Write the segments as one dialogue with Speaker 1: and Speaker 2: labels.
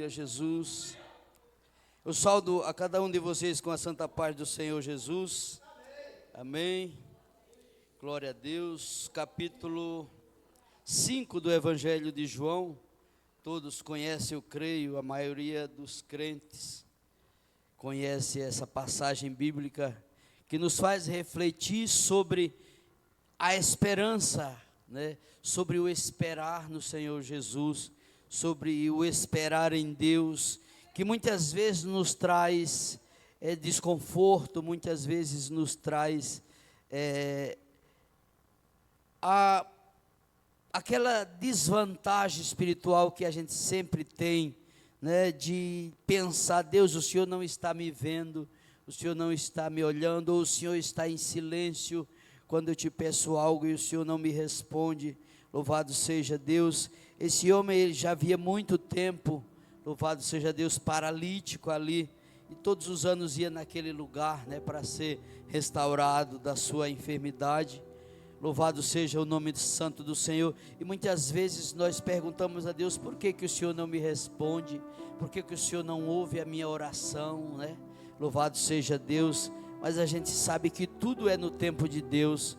Speaker 1: Aleluia, Jesus. Eu saúdo a cada um de vocês com a santa paz do Senhor Jesus. Amém. Glória a Deus. Capítulo 5 do Evangelho de João. Todos conhecem, eu creio, a maioria dos crentes conhece essa passagem bíblica que nos faz refletir sobre a esperança, né? Sobre o esperar no Senhor Jesus, sobre o esperar em Deus, que muitas vezes nos traz desconforto, muitas vezes nos traz aquela desvantagem espiritual que a gente sempre tem, né, de pensar: Deus, o Senhor não está me vendo, o Senhor não está me olhando, ou o Senhor está em silêncio quando eu te peço algo e o Senhor não me responde. Louvado seja Deus. Esse homem, ele já havia muito tempo, louvado seja Deus, paralítico ali, e todos os anos ia naquele lugar, né, para ser restaurado da sua enfermidade. Louvado seja o nome santo do Senhor. E muitas vezes nós perguntamos a Deus: por que que o Senhor não me responde? Por que que o Senhor não ouve a minha oração, né? Louvado seja Deus. Mas a gente sabe que tudo é no tempo de Deus.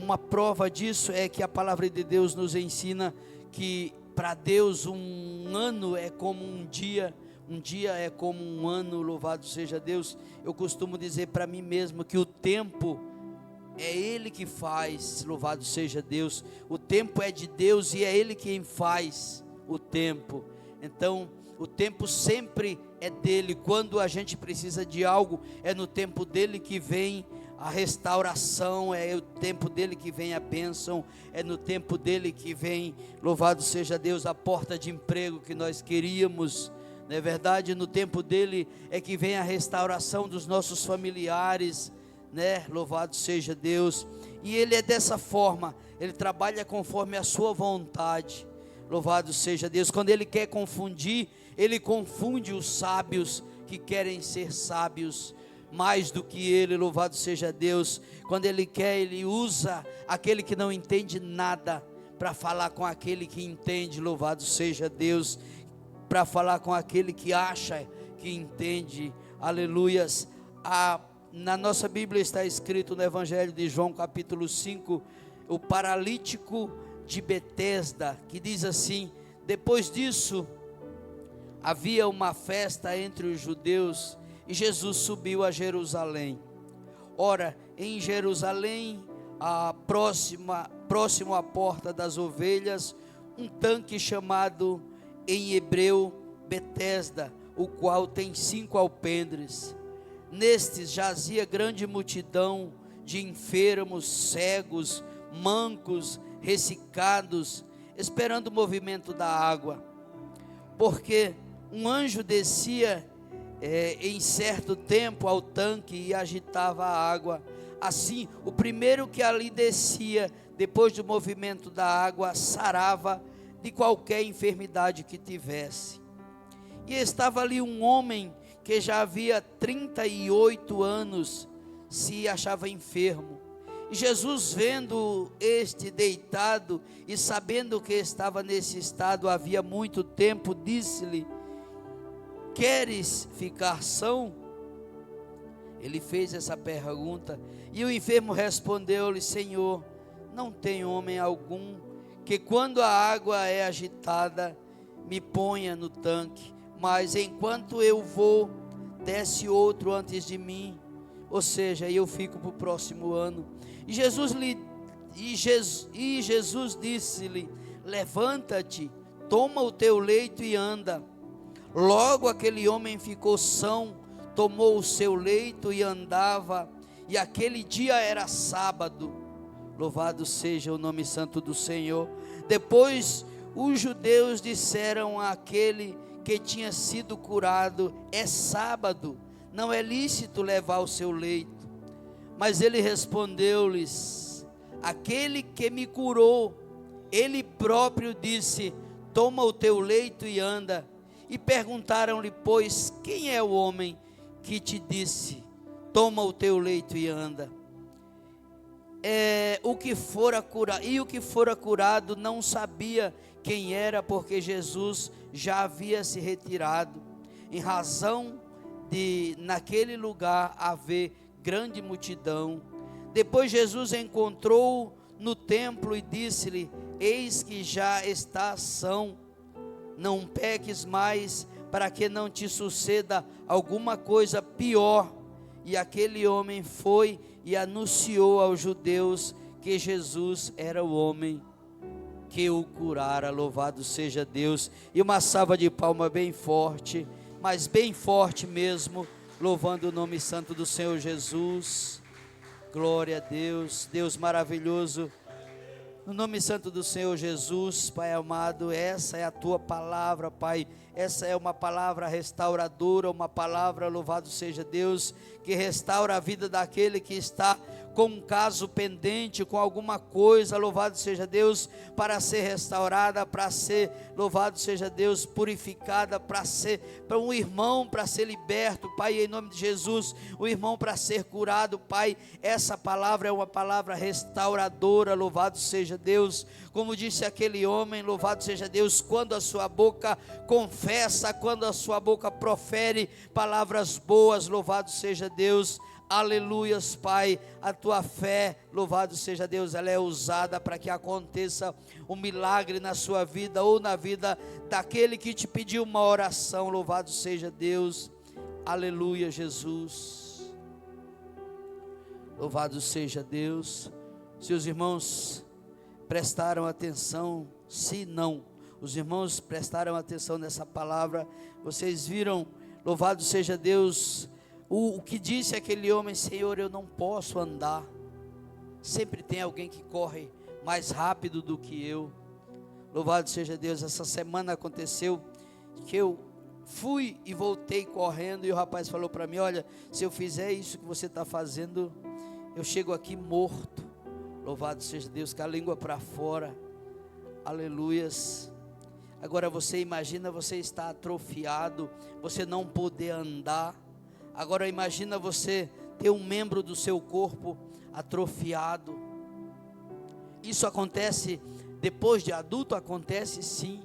Speaker 1: Uma prova disso é que a palavra de Deus nos ensina que para Deus um ano é como um dia é como um ano. Louvado seja Deus. Eu costumo dizer para mim mesmo que o tempo é Ele que faz, louvado seja Deus. O tempo é de Deus e é Ele quem faz o tempo. Então, o tempo sempre é dele. Quando a gente precisa de algo, é no tempo dele que vem a restauração, é o tempo dele que vem a bênção, é no tempo dele que vem, louvado seja Deus, a porta de emprego que nós queríamos. Não é verdade? No tempo dele é que vem a restauração dos nossos familiares, né? Louvado seja Deus. E ele é dessa forma, ele trabalha conforme a sua vontade. Louvado seja Deus. Quando ele quer confundir, ele confunde os sábios que querem ser sábios mais do que ele. Louvado seja Deus. Quando ele quer, ele usa aquele que não entende nada para falar com aquele que entende. Louvado seja Deus. Para falar com aquele que acha que entende. Aleluias. Na nossa Bíblia está escrito no Evangelho de João capítulo 5, o paralítico de Betesda, que diz assim: depois disso havia uma festa entre os judeus e Jesus subiu a Jerusalém. Ora, em Jerusalém, próximo à porta das ovelhas, um tanque chamado em hebreu Betesda, o qual tem 5 alpendres. Nestes jazia grande multidão de enfermos, cegos, mancos, ressecados, esperando o movimento da água. Porque um anjo descia em certo tempo ao tanque e agitava a água. Assim, o primeiro que ali descia, depois do movimento da água, sarava de qualquer enfermidade que tivesse. E estava ali um homem que já havia 38 anos, se achava enfermo. E Jesus, vendo este deitado e sabendo que estava nesse estado havia muito tempo, disse-lhe: queres ficar são? Ele fez essa pergunta e o enfermo respondeu-lhe: Senhor, não tem homem algum que quando a água é agitada me ponha no tanque, mas enquanto eu vou, desce outro antes de mim, ou seja, eu fico para o próximo ano. E Jesus disse-lhe: levanta-te, toma o teu leito e anda. Logo aquele homem ficou são, tomou o seu leito e andava, e aquele dia era sábado. Louvado seja o nome santo do Senhor. Depois os judeus disseram àquele que tinha sido curado: é sábado, não é lícito levar o seu leito. Mas ele respondeu-lhes: aquele que me curou, ele próprio disse: toma o teu leito e anda. E perguntaram-lhe, pois, quem é o homem que te disse: toma o teu leito e anda? o que fora curado não sabia quem era, porque Jesus já havia se retirado, em razão de naquele lugar haver grande multidão. Depois Jesus encontrou no templo e disse-lhe: eis que já estás são, não peques mais, para que não te suceda alguma coisa pior. E aquele homem foi e anunciou aos judeus que Jesus era o homem que o curara. Louvado seja Deus. E uma salva de palmas bem forte, mas bem forte mesmo, louvando o nome santo do Senhor Jesus. Glória a Deus, Deus maravilhoso. No nome santo do Senhor Jesus, Pai amado, essa é a Tua palavra, Pai. Essa é uma palavra restauradora, uma palavra, louvado seja Deus, que restaura a vida daquele que está com um caso pendente, com alguma coisa, louvado seja Deus, para ser restaurada, para ser, louvado seja Deus, purificada, para um irmão para ser liberto, Pai, em nome de Jesus, o irmão para ser curado, Pai. Essa palavra é uma palavra restauradora, louvado seja Deus. Como disse aquele homem, louvado seja Deus, quando a sua boca confessa, quando a sua boca profere palavras boas, louvado seja Deus. Aleluias, Pai, a tua fé, louvado seja Deus, ela é usada para que aconteça um milagre na sua vida, ou na vida daquele que te pediu uma oração, louvado seja Deus. Aleluia, Jesus, louvado seja Deus. Se os irmãos prestaram atenção, se não, os irmãos prestaram atenção nessa palavra, vocês viram, louvado seja Deus, o que disse aquele homem: Senhor, eu não posso andar. Sempre tem alguém que corre mais rápido do que eu. Louvado seja Deus. Essa semana aconteceu que eu fui e voltei correndo, e o rapaz falou para mim: olha, se eu fizer isso que você está fazendo, eu chego aqui morto. Louvado seja Deus, com a língua para fora. Aleluias. Agora você imagina, você está atrofiado, você não poder andar. Agora imagina você ter um membro do seu corpo atrofiado. Isso acontece depois de adulto? Acontece sim.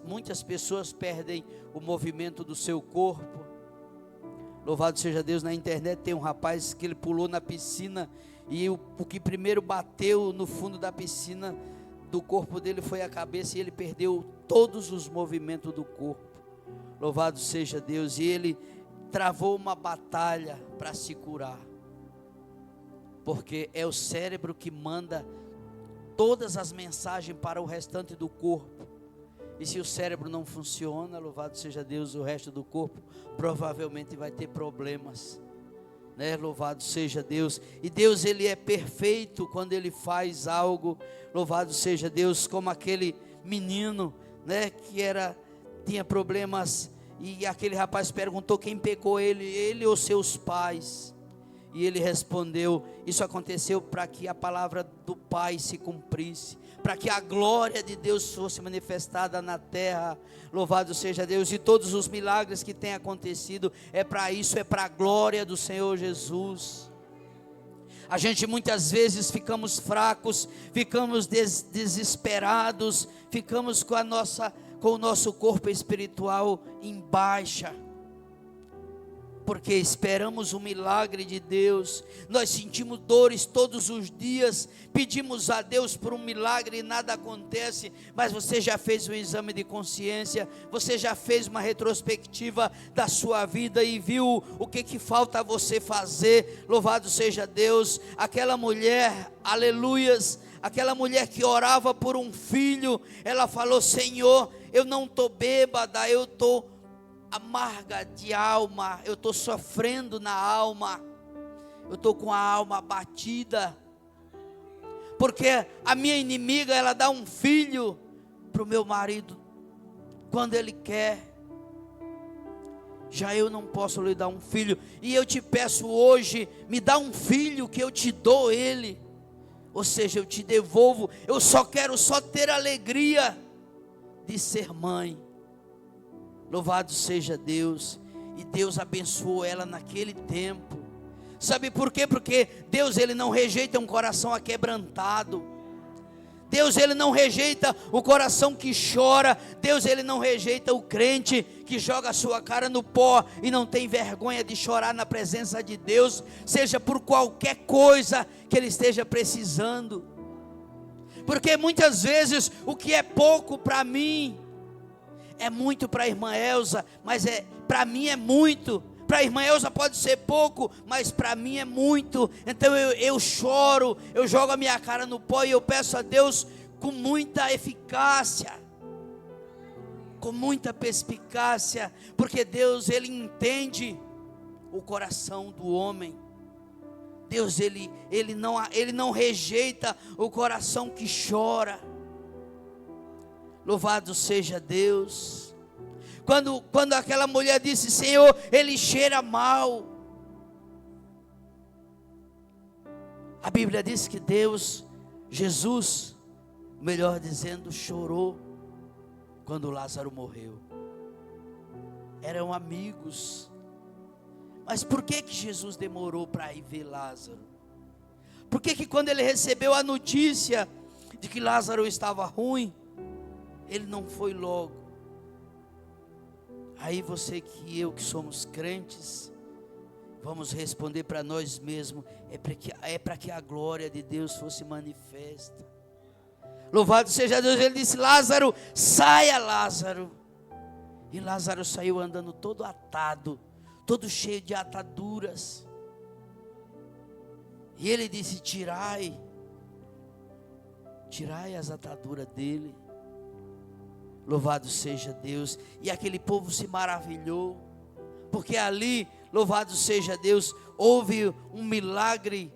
Speaker 1: Muitas pessoas perdem o movimento do seu corpo. Louvado seja Deus. Na internet tem um rapaz que ele pulou na piscina, e o que primeiro bateu no fundo da piscina do corpo dele foi a cabeça, e ele perdeu todos os movimentos do corpo. Louvado seja Deus. E ele travou uma batalha para se curar, porque é o cérebro que manda todas as mensagens para o restante do corpo, e se o cérebro não funciona, louvado seja Deus, o resto do corpo provavelmente vai ter problemas, né? Louvado seja Deus. E Deus, Ele é perfeito quando Ele faz algo, louvado seja Deus, como aquele menino, né, que tinha problemas. E aquele rapaz perguntou quem pecou, ele ou seus pais? E ele respondeu: isso aconteceu para que a palavra do Pai se cumprisse, para que a glória de Deus fosse manifestada na terra. Louvado seja Deus. E todos os milagres que têm acontecido é para isso, é para a glória do Senhor Jesus. A gente muitas vezes ficamos fracos, ficamos desesperados, ficamos com o nosso corpo espiritual em baixa, porque esperamos o milagre de Deus. Nós sentimos dores todos os dias, pedimos a Deus por um milagre e nada acontece. Mas você já fez um exame de consciência? Você já fez uma retrospectiva da sua vida e viu o que falta você fazer? Louvado seja Deus. Aquela mulher, aleluias, aquela mulher que orava por um filho, ela falou: Senhor, eu não estou bêbada, eu estou amarga de alma, eu estou sofrendo na alma, eu estou com a alma abatida, porque a minha inimiga, ela dá um filho para o meu marido quando ele quer, já eu não posso lhe dar um filho, e eu te peço hoje, me dá um filho que eu te dou ele, ou seja, eu te devolvo, eu quero ter alegria de ser mãe. Louvado seja Deus. E Deus abençoou ela naquele tempo. Sabe por quê? Porque Deus, Ele não rejeita um coração aquebrantado. Deus, Ele não rejeita o coração que chora. Deus, Ele não rejeita o crente que joga a sua cara no pó e não tem vergonha de chorar na presença de Deus, seja por qualquer coisa que ele esteja precisando. Porque muitas vezes o que é pouco para mim é muito para a irmã Elza, mas para mim é muito. Para a irmã Elza pode ser pouco, mas para mim é muito. Então eu choro, eu jogo a minha cara no pó e eu peço a Deus com muita eficácia, com muita perspicácia, porque Deus, Ele entende o coração do homem. Deus, Ele não rejeita o coração que chora. Louvado seja Deus. Quando aquela mulher disse: Senhor, ele cheira mal, a Bíblia diz que Jesus, melhor dizendo, chorou quando Lázaro morreu. Eram amigos. Mas por que Jesus demorou para ir ver Lázaro? Por que quando ele recebeu a notícia de que Lázaro estava ruim, ele não foi logo? Aí você e eu que somos crentes, vamos responder para nós mesmos: é para que a glória de Deus fosse manifesta. Louvado seja Deus. Ele disse: Lázaro, saia, Lázaro. E Lázaro saiu andando todo atado, todo cheio de ataduras. E ele disse: tirai as ataduras dele. Louvado seja Deus. E aquele povo se maravilhou, porque ali, louvado seja Deus, houve um milagre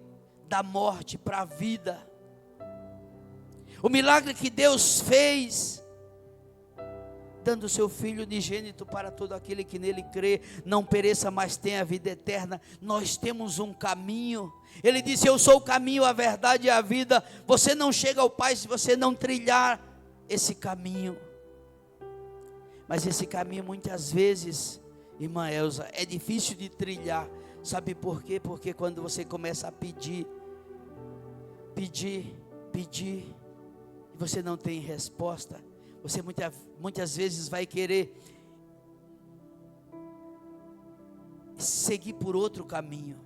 Speaker 1: da morte para a vida. O milagre que Deus fez, dando o seu Filho unigênito para todo aquele que nele crê, não pereça, mas tenha a vida eterna. Nós temos um caminho. Ele disse: eu sou o caminho, a verdade e a vida. Você não chega ao Pai se você não trilhar esse caminho. Mas esse caminho muitas vezes, irmã Elza, é difícil de trilhar. Sabe por quê? Porque quando você começa a pedir, e você não tem resposta, você muitas vezes vai querer seguir por outro caminho.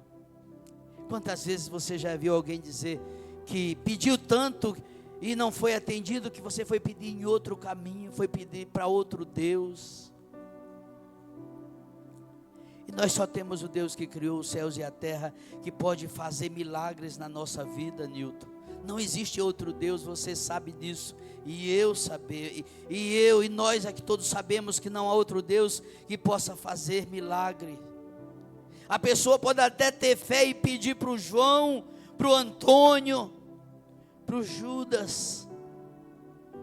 Speaker 1: Quantas vezes você já viu alguém dizer que pediu tanto e não foi atendido, que você foi pedir em outro caminho, foi pedir para outro Deus? E nós só temos o Deus que criou os céus e a terra, que pode fazer milagres na nossa vida, Nilton. Não existe outro Deus, você sabe disso, e nós aqui todos sabemos que não há outro Deus que possa fazer milagre. A pessoa pode até ter fé e pedir para o João, para o Antônio, para o Judas,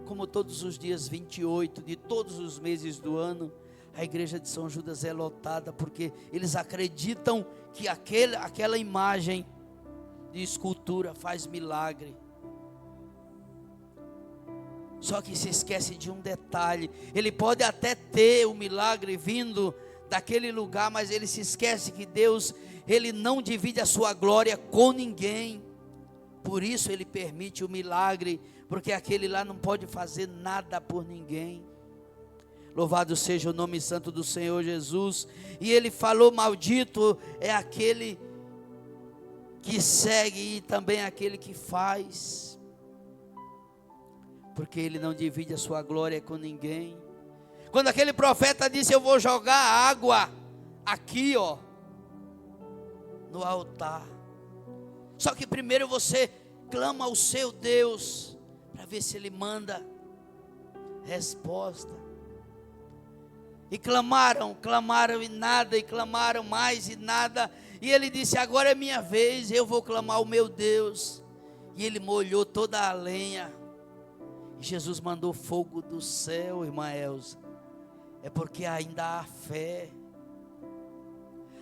Speaker 1: como todos os dias 28 de todos os meses do ano, a igreja de São Judas é lotada, porque eles acreditam que aquela imagem de escultura faz milagre. Só que se esquece de um detalhe: ele pode até ter o milagre vindo daquele lugar, mas ele se esquece que Deus, Ele não divide a sua glória com ninguém. Por isso Ele permite o milagre, porque aquele lá não pode fazer nada por ninguém. Louvado seja o nome santo do Senhor Jesus. E Ele falou: maldito é aquele que segue e também aquele que faz, porque Ele não divide a sua glória com ninguém. Quando aquele profeta disse: eu vou jogar água aqui, no altar. Só que primeiro você clama ao seu Deus, para ver se Ele manda resposta. E clamaram e nada, e clamaram mais e nada. E ele disse: agora é minha vez, eu vou clamar ao meu Deus. E ele molhou toda a lenha. E Jesus mandou fogo do céu, irmã Elza. É porque ainda há fé.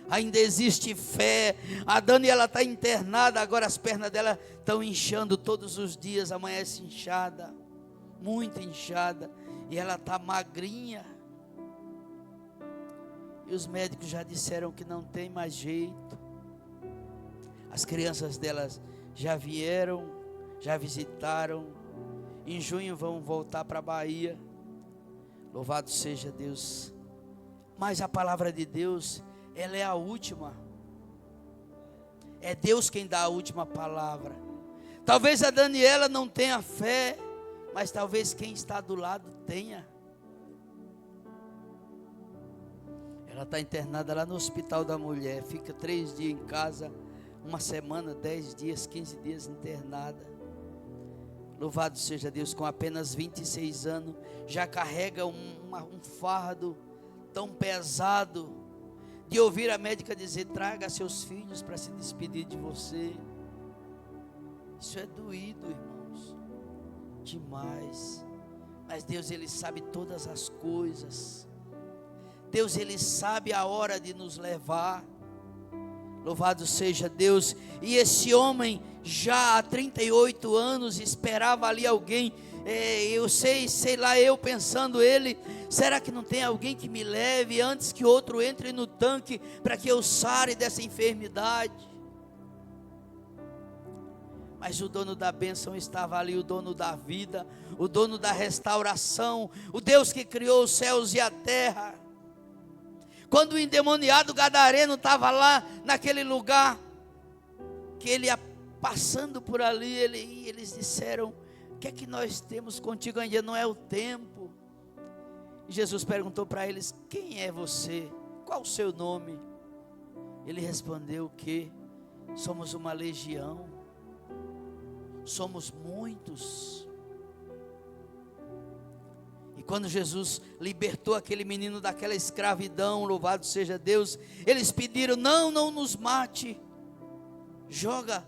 Speaker 1: Ainda existe fé. A Dani, ela está internada, agora as pernas dela estão inchando todos os dias, amanhece inchada, muito inchada, e ela está magrinha. E os médicos já disseram que não tem mais jeito. As crianças delas já vieram, já visitaram. Em junho vão voltar para a Bahia. Louvado seja Deus. Mas a palavra de Deus, ela é a última. É Deus quem dá a última palavra. Talvez a Daniela não tenha fé, mas talvez quem está do lado tenha. Ela está internada lá no Hospital da Mulher. Fica 3 dias em casa, uma semana, 10 dias, 15 dias internada. Louvado seja Deus, com apenas 26 anos, já carrega um fardo tão pesado, de ouvir a médica dizer: traga seus filhos para se despedir de você. Isso é doído, irmãos, demais. Mas Deus, Ele sabe todas as coisas. Deus, Ele sabe a hora de nos levar. Louvado seja Deus. E esse homem, já há 38 anos, esperava ali alguém. Eu sei lá, eu pensando ele, será que não tem alguém que me leve antes que outro entre no tanque, para que eu sare dessa enfermidade? Mas o dono da bênção estava ali, o dono da vida, o dono da restauração, o Deus que criou os céus e a terra. Quando o endemoniado gadareno estava lá naquele lugar, que ele ia passando por ali, eles disseram: o que é que nós temos contigo? Ainda não é o tempo. E Jesus perguntou para eles: quem é você? Qual o seu nome? Ele respondeu que somos uma legião, somos muitos. E quando Jesus libertou aquele menino daquela escravidão, louvado seja Deus, eles pediram: não nos mate, joga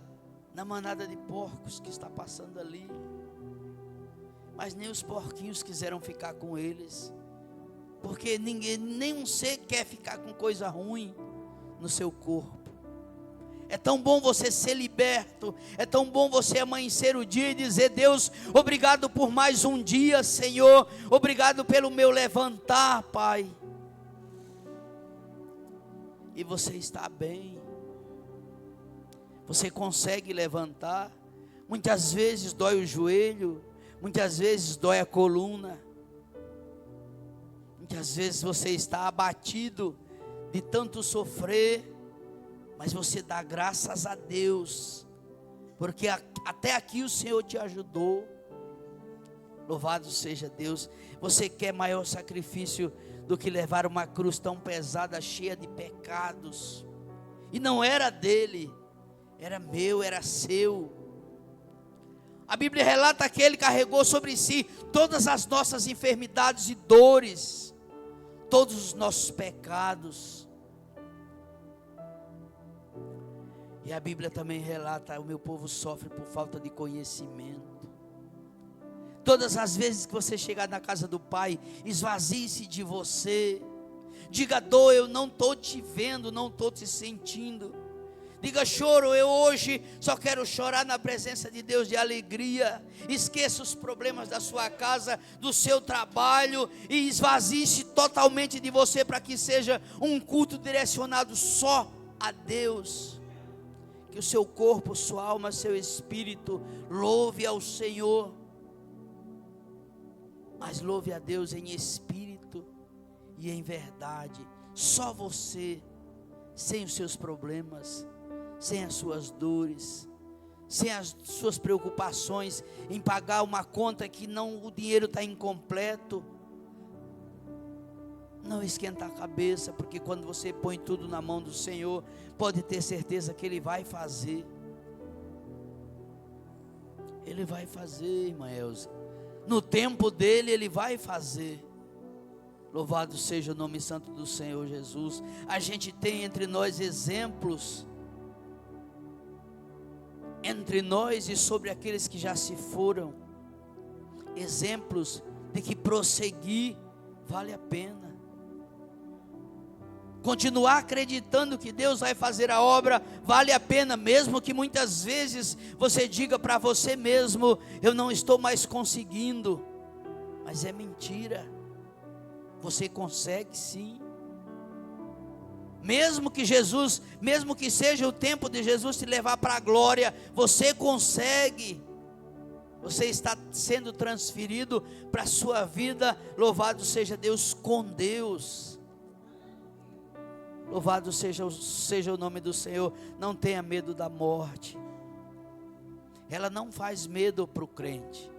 Speaker 1: na manada de porcos que está passando ali. Mas nem os porquinhos quiseram ficar com eles, porque nenhum ser quer ficar com coisa ruim no seu corpo. É tão bom você ser liberto, é tão bom você amanhecer o dia e dizer: Deus, obrigado por mais um dia, Senhor, obrigado pelo meu levantar, Pai. E você está bem, você consegue levantar. Muitas vezes dói o joelho, muitas vezes dói a coluna, muitas vezes você está abatido de tanto sofrer, mas você dá graças a Deus, porque até aqui o Senhor te ajudou. Louvado seja Deus. Você quer maior sacrifício do que levar uma cruz tão pesada, cheia de pecados? E não era dele, era meu, era seu. A Bíblia relata que ele carregou sobre si todas as nossas enfermidades e dores, todos os nossos pecados. E a Bíblia também relata: o meu povo sofre por falta de conhecimento. Todas as vezes que você chegar na casa do Pai, esvazie-se de você. Diga: dor, eu não estou te vendo, não estou te sentindo. Diga: choro, eu hoje só quero chorar na presença de Deus de alegria. Esqueça os problemas da sua casa, do seu trabalho, e esvazie-se totalmente de você, para que seja um culto direcionado só a Deus. Que o seu corpo, sua alma, seu espírito louve ao Senhor, mas louve a Deus em espírito e em verdade. Só você, sem os seus problemas, sem as suas dores, sem as suas preocupações em pagar uma conta que o dinheiro está incompleto. Não esquenta a cabeça, porque quando você põe tudo na mão do Senhor, pode ter certeza que Ele vai fazer. Ele vai fazer, irmã Elza. No tempo dele, Ele vai fazer. Louvado seja o nome santo do Senhor Jesus. A gente tem entre nós exemplos, entre nós e sobre aqueles que já se foram, exemplos de que prosseguir vale a pena. Continuar acreditando que Deus vai fazer a obra vale a pena, mesmo que muitas vezes você diga para você mesmo: eu não estou mais conseguindo. Mas é mentira, você consegue sim. Mesmo que seja o tempo de Jesus te levar para a glória, você consegue. Você está sendo transferido para a sua vida. Louvado seja Deus com Deus. Louvado seja o nome do Senhor. Não tenha medo da morte. Ela não faz medo para o crente.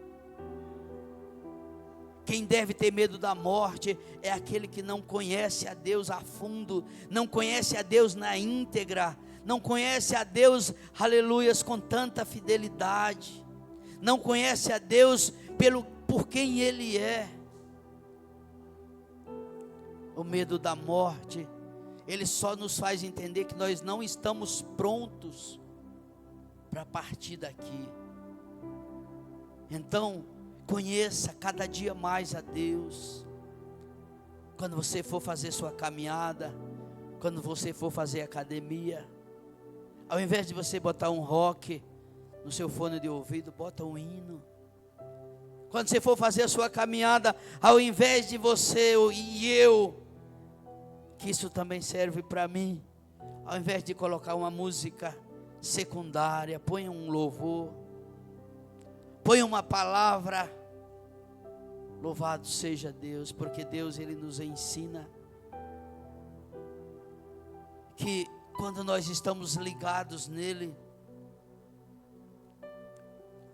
Speaker 1: Quem deve ter medo da morte é aquele que não conhece a Deus a fundo, não conhece a Deus na íntegra, não conhece a Deus, aleluias, com tanta fidelidade, não conhece a Deus por quem Ele é. O medo da morte, ele só nos faz entender que nós não estamos prontos para partir daqui. Então, conheça cada dia mais a Deus. Quando você for fazer sua caminhada, quando você for fazer academia, ao invés de você botar um rock no seu fone de ouvido, bota um hino. Quando você for fazer a sua caminhada, ao invés de você e eu, que isso também serve para mim, ao invés de colocar uma música secundária, põe um louvor, põe uma palavra. Louvado seja Deus, porque Deus, Ele nos ensina que quando nós estamos ligados nele,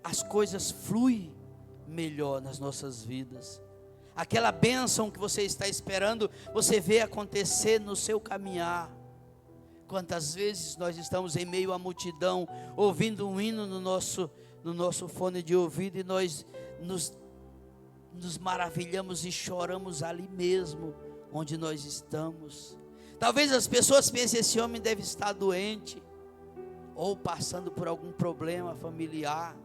Speaker 1: as coisas fluem melhor nas nossas vidas. Aquela bênção que você está esperando, você vê acontecer no seu caminhar. Quantas vezes nós estamos em meio à multidão, ouvindo um hino no nosso fone de ouvido, e nós nos maravilhamos e choramos ali mesmo, onde nós estamos. Talvez as pessoas pensem, esse homem deve estar doente, ou passando por algum problema familiar,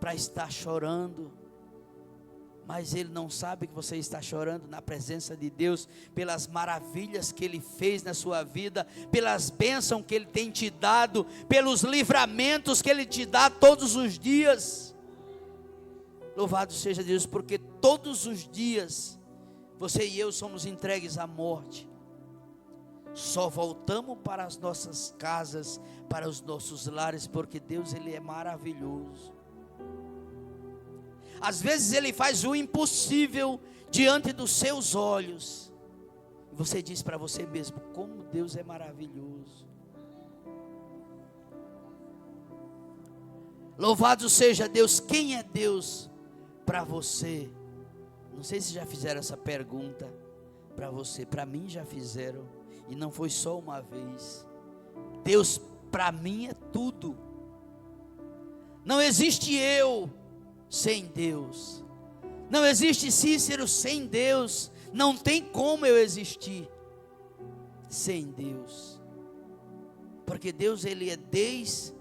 Speaker 1: para estar chorando. Mas ele não sabe que você está chorando na presença de Deus, pelas maravilhas que Ele fez na sua vida, pelas bênçãos que Ele tem te dado, pelos livramentos que Ele te dá todos os dias. Louvado seja Deus, porque todos os dias, você e eu somos entregues à morte. Só voltamos para as nossas casas, para os nossos lares, porque Deus, Ele é maravilhoso. Às vezes Ele faz o impossível diante dos seus olhos. E você diz para você mesmo, como Deus é maravilhoso. Louvado seja Deus. Quem é Deus para você? Não sei se já fizeram essa pergunta para você. Para mim já fizeram. E não foi só uma vez. Deus para mim é tudo. Não existe eu sem Deus. Não existe Cícero sem Deus. Não tem como eu existir sem Deus. Porque Deus, Ele é desde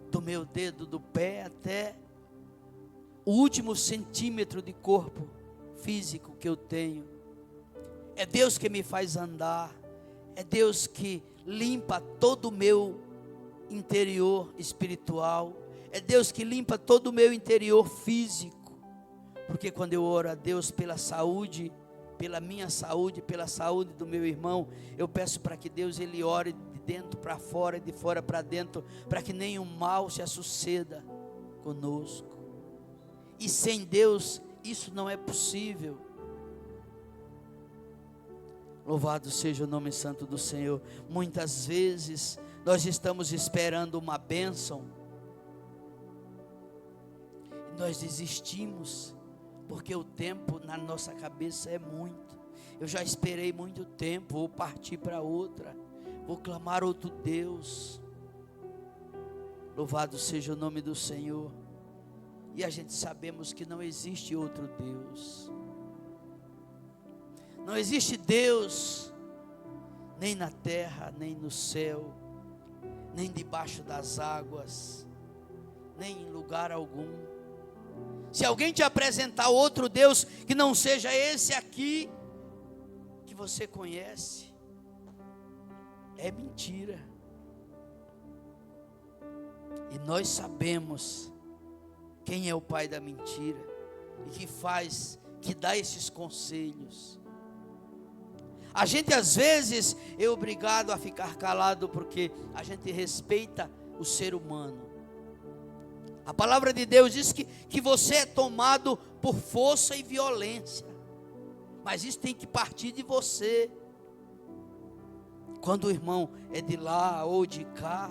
Speaker 1: do meu dedo do pé até o último centímetro de corpo físico que eu tenho. É Deus que me faz andar. É Deus que limpa todo o meu interior espiritual. É Deus que limpa todo o meu interior físico. Porque quando eu oro a Deus pela saúde, pela minha saúde, pela saúde do meu irmão, eu peço para que Deus, Ele ore de dentro para fora e de fora para dentro, para que nenhum mal se suceda conosco. E sem Deus, isso não é possível. Louvado seja o nome santo do Senhor. Muitas vezes nós estamos esperando uma bênção, nós desistimos, porque o tempo na nossa cabeça é muito. Eu já esperei muito tempo, vou partir para outra, vou clamar outro Deus. Louvado seja o nome do Senhor. E a gente sabemos que não existe outro Deus. Não existe Deus, nem na terra, nem no céu, nem debaixo das águas, nem em lugar algum. Se alguém te apresentar outro Deus que não seja esse aqui, que você conhece, é mentira. E nós sabemos quem é o pai da mentira e que dá esses conselhos. A gente às vezes é obrigado a ficar calado porque a gente respeita o ser humano. A palavra de Deus diz que você é tomado por força e violência, mas isso tem que partir de você. Quando o irmão é de lá ou de cá,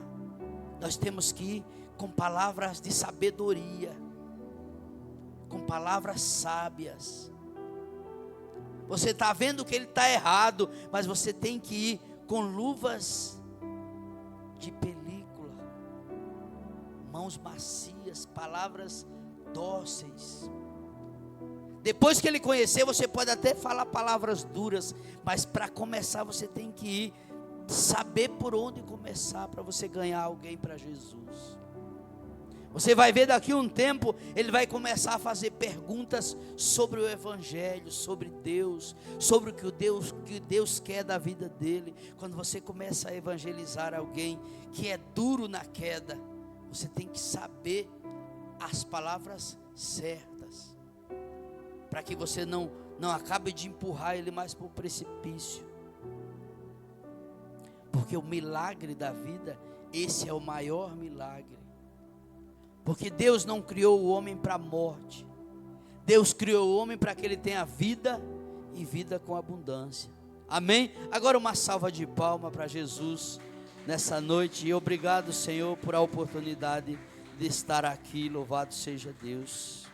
Speaker 1: nós temos que ir com palavras de sabedoria, com palavras sábias. Você está vendo que ele está errado, mas você tem que ir com luvas de película, mãos macias, palavras dóceis. Depois que ele conhecer, você pode até falar palavras duras, mas para começar você tem que ir, saber por onde começar para você ganhar alguém para Jesus. Você vai ver daqui a um tempo, ele vai começar a fazer perguntas sobre o Evangelho, sobre Deus, sobre o que Deus quer da vida dele. Quando você começa a evangelizar alguém que é duro na queda, você tem que saber as palavras certas, para que você não acabe de empurrar ele mais para o precipício. Porque o milagre da vida, esse é o maior milagre. Porque Deus não criou o homem para a morte. Deus criou o homem para que ele tenha vida e vida com abundância. Amém? Agora uma salva de palmas para Jesus nessa noite. E obrigado, Senhor, por a oportunidade de estar aqui. Louvado seja Deus.